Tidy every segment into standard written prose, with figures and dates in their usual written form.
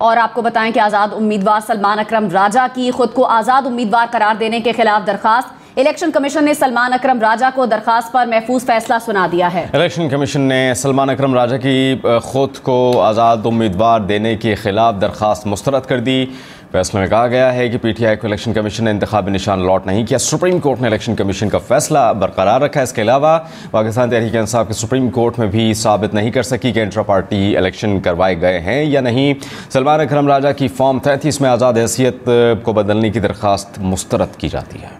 और आपको बताएं कि आज़ाद उम्मीदवार सलमान अकरम राजा की खुद को आज़ाद उम्मीदवार करार देने के खिलाफ दरखास्त। इलेक्शन कमीशन ने सलमान अकरम राजा को दरखास्त पर महफूज फैसला सुना दिया है। इलेक्शन कमीशन ने सलमान अकरम राजा की खुद को आज़ाद उम्मीदवार देने के खिलाफ दरखास्त मुस्तरद कर दी। फैसले में कहा गया है कि पीटीआई को इलेक्शन कमीशन ने इंतखाबी निशान लॉट नहीं किया। सुप्रीम कोर्ट ने इलेक्शन कमीशन का फैसला बरकरार रखा है। इसके अलावा पाकिस्तान तहरीक इंसाफ की सुप्रीम कोर्ट में भी साबित नहीं कर सकी कि इंट्रा पार्टी इलेक्शन करवाए गए हैं या नहीं। सलमान अकरम राजा की फॉर्म 33 में आज़ाद हैसियत को बदलने की दरखास्त मुस्तरद की जाती है।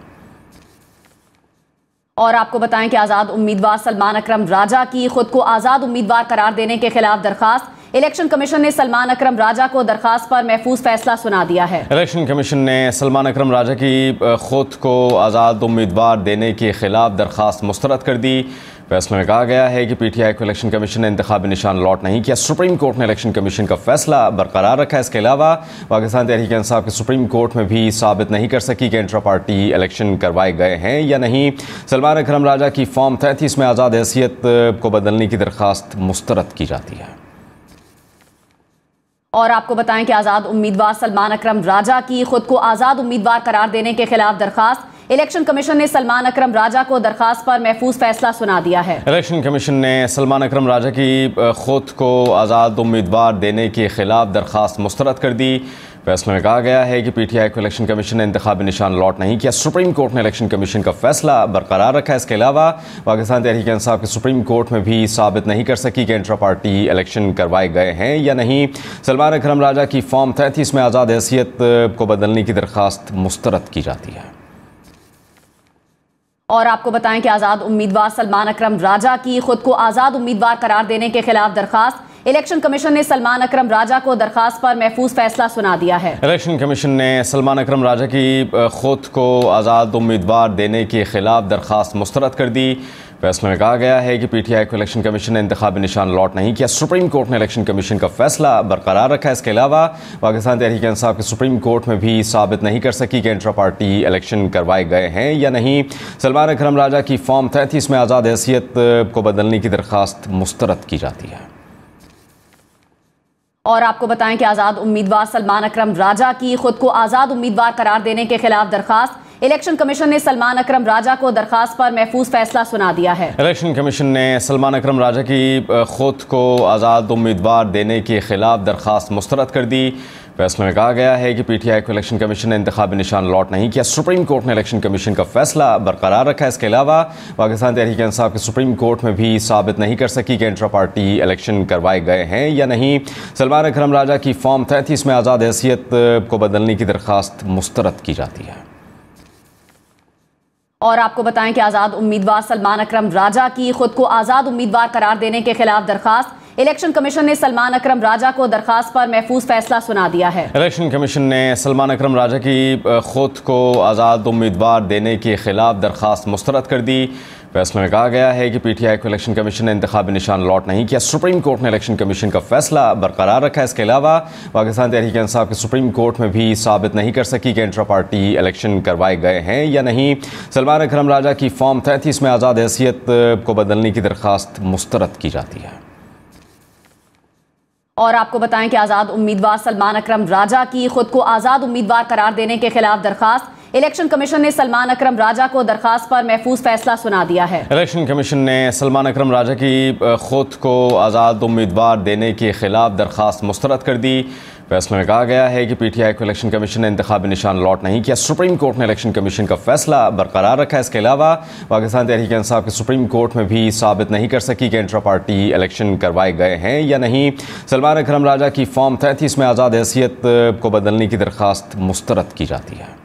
और आपको बताएं कि आज़ाद उम्मीदवार सलमान अकरम राजा की खुद को आज़ाद उम्मीदवार करार देने के खिलाफ दरखास्त। इलेक्शन कमीशन ने सलमान अकरम राजा को दरखास्त पर महफूज फैसला सुना दिया है। इलेक्शन कमीशन ने सलमान अकरम राजा की खुद को आज़ाद उम्मीदवार देने के खिलाफ दरखास्त मुस्तरद कर दी। फैसले में कहा गया है कि पीटीआई को इलेक्शन कमीशन ने इंतखाबी निशान लॉट नहीं किया। सुप्रीम कोर्ट ने इलेक्शन कमीशन का फैसला बरकरार रखा है। इसके अलावा पाकिस्तान तहरीक इंसाफ की सुप्रीम कोर्ट में भी साबित नहीं कर सकी कि इंट्रा पार्टी इलेक्शन करवाए गए हैं या नहीं। सलमान अकरम राजा की फॉर्म 33 में आज़ाद हैसियत को बदलने की दरखास्त मुस्तरद की जाती है। और आपको बताएं कि आज़ाद उम्मीदवार सलमान अकरम राजा की खुद को आज़ाद उम्मीदवार करार देने के खिलाफ दरखास्त। इलेक्शन कमीशन ने सलमान अकरम राजा को दरखास्त पर महफूज फैसला सुना दिया है। इलेक्शन कमीशन ने सलमान अकरम राजा की खुद को आज़ाद उम्मीदवार देने के खिलाफ दरखास्त मुस्तरद कर दी। फैसले में कहा गया है कि पीटीआई को इलेक्शन कमीशन ने इंतखाबी निशान लॉट नहीं किया। सुप्रीम कोर्ट ने इलेक्शन कमीशन का फैसला बरकरार रखा है। इसके अलावा पाकिस्तान तहरीक इंसाफ की सुप्रीम कोर्ट में भी साबित नहीं कर सकी कि इंट्रा पार्टी इलेक्शन करवाए गए हैं या नहीं। सलमान अकरम राजा की फॉर्म 33 में आज़ाद हैसियत को बदलने की दरखास्त मुस्तरद की जाती है। और आपको बताएं कि आज़ाद उम्मीदवार सलमान अकरम राजा की खुद को आज़ाद उम्मीदवार करार देने के खिलाफ दरखास्त। इलेक्शन कमीशन ने सलमान अकरम राजा को दरखास्त पर महफूज फैसला सुना दिया है। इलेक्शन कमीशन ने सलमान अकरम राजा की खुद को आज़ाद उम्मीदवार देने के खिलाफ दरखास्त मुस्तरद कर दी। फैसले में कहा गया है कि पीटीआई को इलेक्शन कमीशन ने इंतखाबी निशान लॉट नहीं किया। सुप्रीम कोर्ट ने इलेक्शन कमीशन का फैसला बरकरार रखा है। इसके अलावा पाकिस्तान तहरीक इंसाफ की सुप्रीम कोर्ट में भी साबित नहीं कर सकी कि इंट्रा पार्टी इलेक्शन करवाए गए हैं या नहीं। सलमान अकरम राजा की फॉर्म 33 में आज़ाद हैसियत को बदलने की दरखास्त मुस्तरद की जाती है। और आपको बताएं कि आज़ाद उम्मीदवार सलमान अकरम राजा की खुद को आज़ाद उम्मीदवार करार देने के खिलाफ दरखास्त। इलेक्शन कमीशन ने सलमान अकरम राजा को दरखास्त पर महफूज फैसला सुना दिया है। इलेक्शन कमीशन ने सलमान अकरम राजा की खुद को आज़ाद उम्मीदवार देने के खिलाफ दरखास्त मुस्तरद कर दी। फैसले में कहा गया है कि पीटीआई को इलेक्शन कमीशन ने इंतखाबी निशान लॉट नहीं किया। सुप्रीम कोर्ट ने इलेक्शन कमीशन का फैसला बरकरार रखा है। इसके अलावा पाकिस्तान तहरीक इंसाफ की सुप्रीम कोर्ट में भी साबित नहीं कर सकी कि इंट्रा पार्टी इलेक्शन करवाए गए हैं या नहीं। सलमान अकरम राजा की फॉर्म 33 में आज़ाद हैसियत को बदलने की दरखास्त मुस्तरद की जाती है। और आपको बताएं कि आज़ाद उम्मीदवार सलमान अकरम राजा की खुद को आज़ाद उम्मीदवार करार देने के खिलाफ दरखास्त। इलेक्शन कमीशन ने सलमान अकरम राजा को दरखास्त पर महफूज फैसला सुना दिया है। इलेक्शन कमीशन ने सलमान अकरम राजा की खुद को आज़ाद उम्मीदवार देने के खिलाफ दरखास्त मुस्तरद कर दी। फैसले में कहा गया है कि पीटीआई को इलेक्शन कमीशन ने इंतखाबी निशान लॉट नहीं किया। सुप्रीम कोर्ट ने इलेक्शन कमीशन का फैसला बरकरार रखा है। इसके अलावा पाकिस्तान तहरीक इंसाफ की सुप्रीम कोर्ट में भी साबित नहीं कर सकी कि इंट्रा पार्टी इलेक्शन करवाए गए हैं या नहीं। सलमान अकरम राजा की फॉर्म 33 में आज़ाद हैसियत को बदलने की दरखास्त मुस्तरद की जाती है। और आपको बताएं कि आज़ाद उम्मीदवार सलमान अकरम राजा की खुद को आज़ाद उम्मीदवार करार देने के खिलाफ दरखास्त। इलेक्शन कमीशन ने सलमान अकरम राजा को दरखास्त पर महफूज फैसला सुना दिया है। इलेक्शन कमीशन ने सलमान अकरम राजा की खुद को आज़ाद उम्मीदवार देने के खिलाफ दरखास्त मुस्तरद कर दी। फैसले में कहा गया है कि पीटीआई को इलेक्शन कमीशन ने इंतखाबी निशान लॉट नहीं किया। सुप्रीम कोर्ट ने इलेक्शन कमीशन का फैसला बरकरार रखा है। इसके अलावा पाकिस्तान तहरीक इंसाफ की सुप्रीम कोर्ट में भी साबित नहीं कर सकी कि इंट्रा पार्टी इलेक्शन करवाए गए हैं या नहीं। सलमान अकरम राजा की फॉर्म 33 में आज़ाद हैसियत को बदलने की दरखास्त मुस्तरद की जाती है।